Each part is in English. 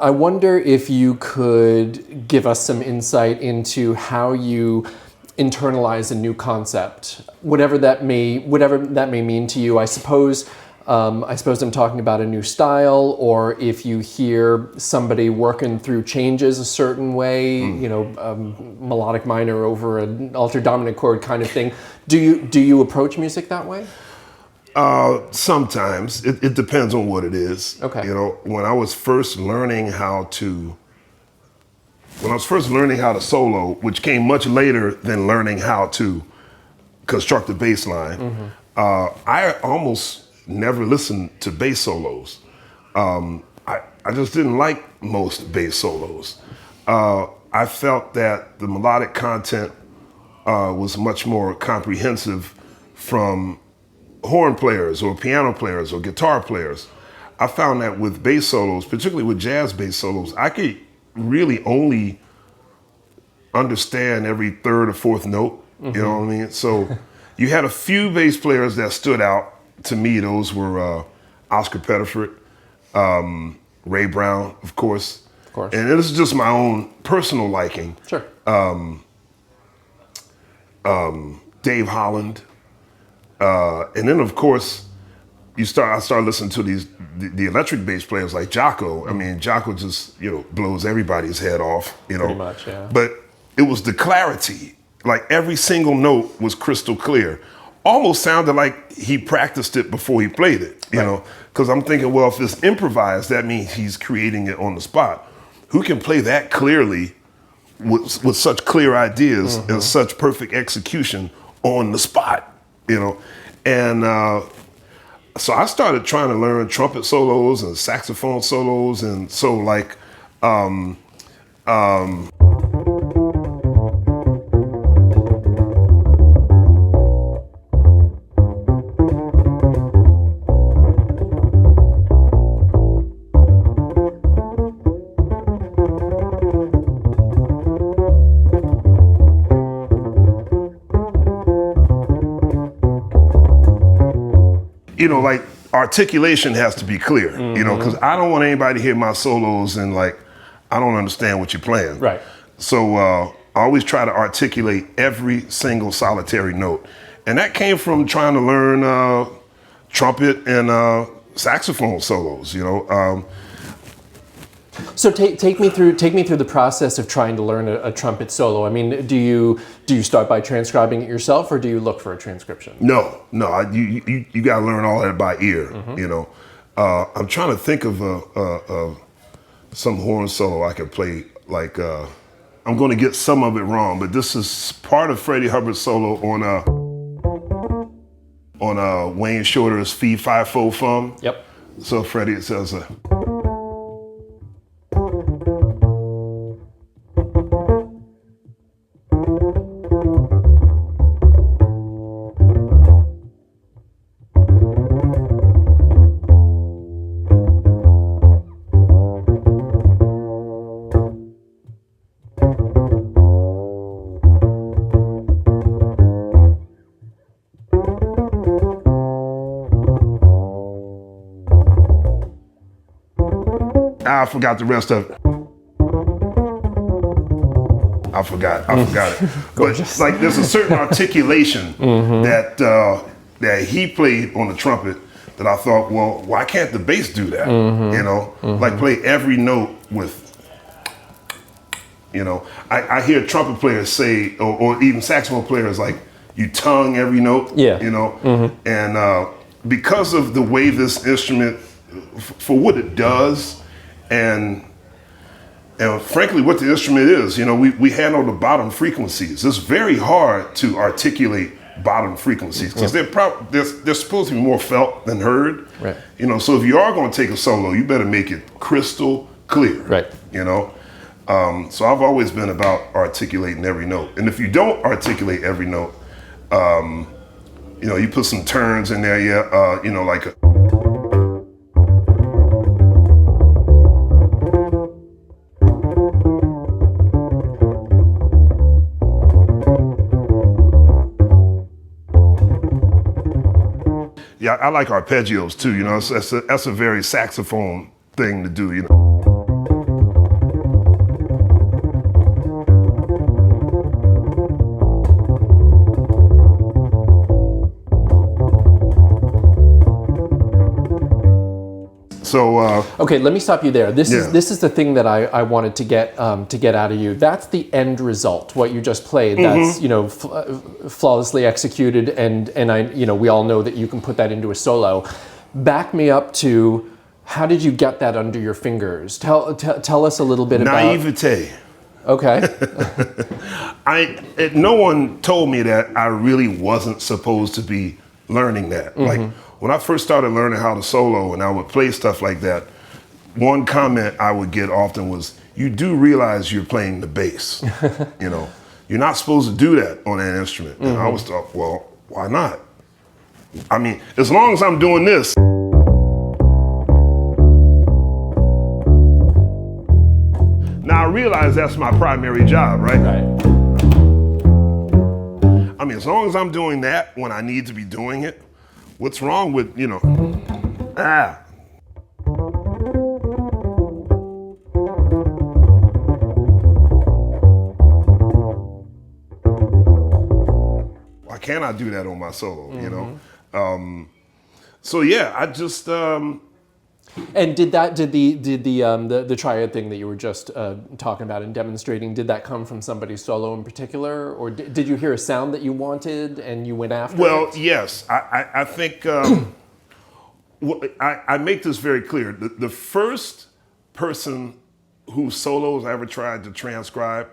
I wonder if you could give us some insight into how you internalize a new concept, whatever that may mean to you. I suppose I'm talking about a new style, or if you hear somebody working through changes a certain way, melodic minor over an altered dominant chord kind of thing. Do you approach music that way? Sometimes it depends on what it is. Okay. When I was first learning how to solo, which came much later than learning how to construct a bass line, I almost never listened to bass solos. I just didn't like most bass solos. I felt that the melodic content was much more comprehensive from horn players or piano players or guitar players. I found that with bass solos, particularly with jazz bass solos, I could really only understand every third or fourth note, you know what I mean? So you had a few bass players that stood out to me. Those were Oscar Pettiford, Ray Brown, of course. And this is just my own personal liking. Sure. Dave Holland. And then, of course, I started listening to the electric bass players like Jaco. I mean, Jaco just, blows everybody's head off, Pretty much, yeah. But it was the clarity. Like every single note was crystal clear. Almost sounded like he practiced it before he played it, you know? Because I'm thinking, well, if it's improvised, that means he's creating it on the spot. Who can play that clearly with such clear ideas and such perfect execution on the spot, And so I started trying to learn trumpet solos and saxophone solos, and so like, like articulation has to be clear, because I don't want anybody to hear my solos and like, I don't understand what you're playing. Right. So I always try to articulate every single solitary note. And that came from trying to learn trumpet and saxophone solos, So take me through the process of trying to learn a trumpet solo. I mean, do you start by transcribing it yourself, or do you look for a transcription? No. You got to learn all that by ear. I'm trying to think of some horn solo I could play. Like I'm going to get some of it wrong, but this is part of Freddy Hubbard's solo on Wayne Shorter's Fee Fi Fo Fum. Yep. So Freddie, it says. I forgot the rest of it. I forgot it. But like, there's a certain articulation that he played on the trumpet that I thought, well, why can't the bass do that? Like play every note with. I hear trumpet players say, or even saxophone players, like you tongue every note. Yeah. And because of the way this instrument, for what it does. And frankly, what the instrument is, we handle the bottom frequencies. It's very hard to articulate bottom frequencies because they're supposed to be more felt than heard. Right. So if you are going to take a solo, you better make it crystal clear. Right. So I've always been about articulating every note. And if you don't articulate every note, you put some turns in there, like a. Yeah, I like arpeggios too. That's a very saxophone thing to do. So okay, let me stop you there. This Yeah. is the thing that I wanted to get out of you. That's the end result. What you just played. That's flawlessly executed, and we all know that you can put that into a solo. Back me up to how did you get that under your fingers? Tell us a little bit about naivete. Okay. No one told me that I really wasn't supposed to be learning that. Like when I first started learning how to solo and I would play stuff like that, one comment I would get often was, "You do realize you're playing the bass. You're not supposed to do that on an instrument." And I always thought, well, why not? I mean, as long as I'm doing this. Now I realize that's my primary job, right? Right. I mean, as long as I'm doing that when I need to be doing it, what's wrong with, Why can't I do that on my solo, So yeah, I just, And did the triad thing that you were just talking about and demonstrating, did that come from somebody's solo in particular, or did you hear a sound that you wanted and you went after it? Yes. I think I make this very clear. The first person whose solos I ever tried to transcribe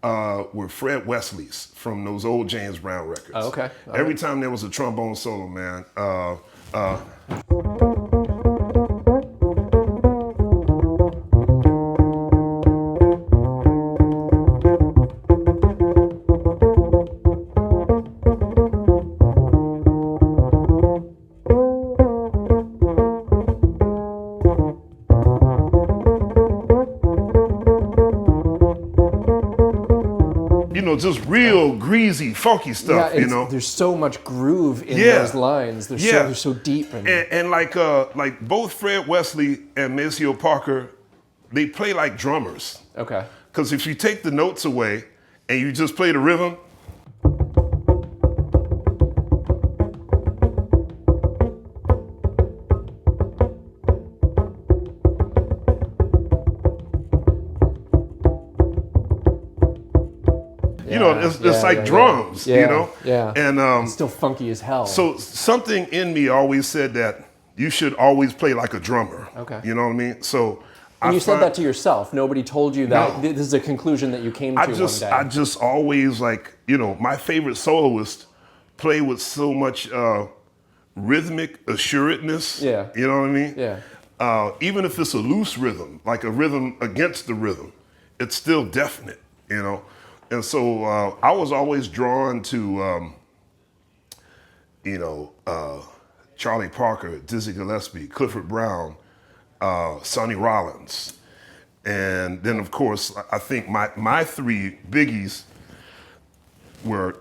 were Fred Wesley's from those old James Brown records. Oh, okay. Every time there was a trombone solo, man. Just real greasy, funky stuff, There's so much groove in those lines. They're so deep. And like both Fred Wesley and Maceo Parker, they play like drummers. Okay. Because if you take the notes away and you just play the rhythm, it's like drums, Yeah. And it's still funky as hell. So something in me always said that you should always play like a drummer. Okay. You know what I mean? So and you said that to yourself. Nobody told you that. No. This is a conclusion that you came to one day. I just always my favorite soloists play with so much rhythmic assuredness. Yeah. You know what I mean? Yeah. Even if it's a loose rhythm, like a rhythm against the rhythm, it's still definite, And so I was always drawn to, Charlie Parker, Dizzy Gillespie, Clifford Brown, Sonny Rollins. And then, of course, I think my three biggies were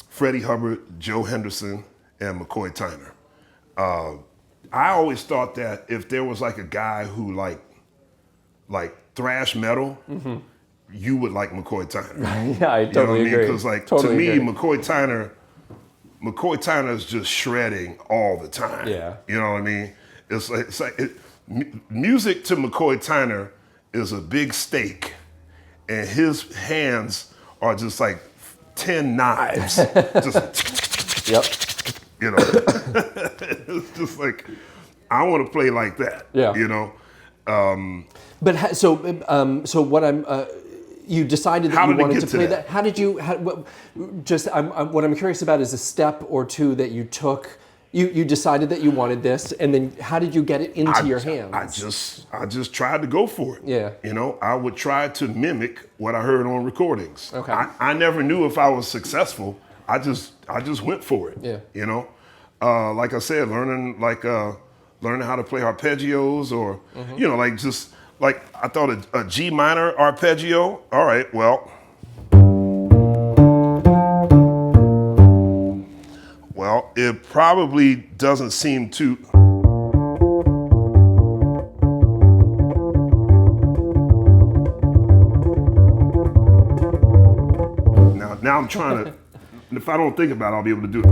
Freddy Hubbard, Joe Henderson, and McCoy Tyner. I always thought that if there was like a guy who like thrash metal, you would like McCoy Tyner. Yeah, I totally agree. Because to me, McCoy Tyner is just shredding all the time. Yeah. You know what I mean? It's like music to McCoy Tyner is a big steak, and his hands are just like 10 knives. Just Yep. It's just like, I want to play like that. Yeah. But so what I'm. You decided that you wanted to play that. How did you? What I'm curious about is a step or two that you took. You decided that you wanted this, and then how did you get it into your hands? I just tried to go for it. Yeah. I would try to mimic what I heard on recordings. Okay. I never knew if I was successful. I just went for it. Yeah. Like I said, learning how to play arpeggios, or like I thought a G minor arpeggio. All right, well, it probably doesn't seem too. Now I'm trying to. If I don't think about it, I'll be able to do it.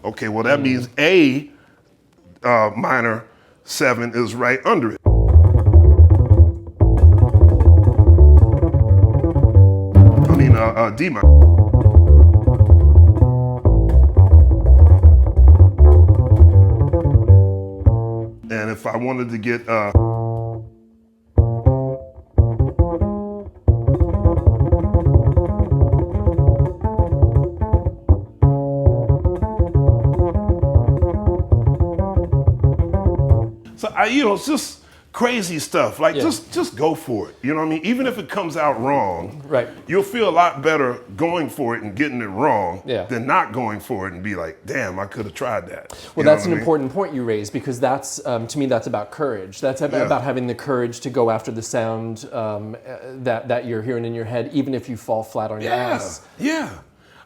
Okay, well that means A, minor 7 is right under it. I mean, D minor. And if I wanted to get so it's just crazy stuff. Like just go for it. You know what I mean? Even if it comes out wrong, Right. you'll feel a lot better going for it and getting it wrong than not going for it and be like, damn, I could have tried that. Well, that's an important point you raise, because that's, to me, that's about courage. That's about having the courage to go after the sound that you're hearing in your head, even if you fall flat on your ass. Yeah.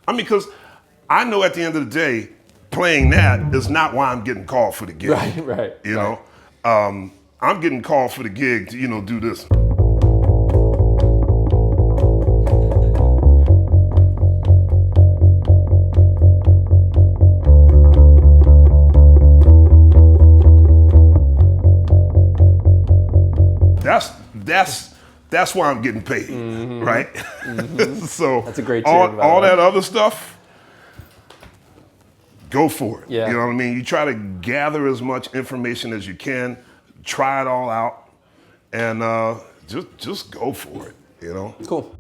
I mean, because I know at the end of the day, playing that is not why I'm getting called for the gig. Right. You know? I'm getting called for the gig to, do this. That's why I'm getting paid, right? So that's a great tune, all that other stuff, go for it. Yeah. You know what I mean? You try to gather as much information as you can, try it all out, and just go for it. Cool.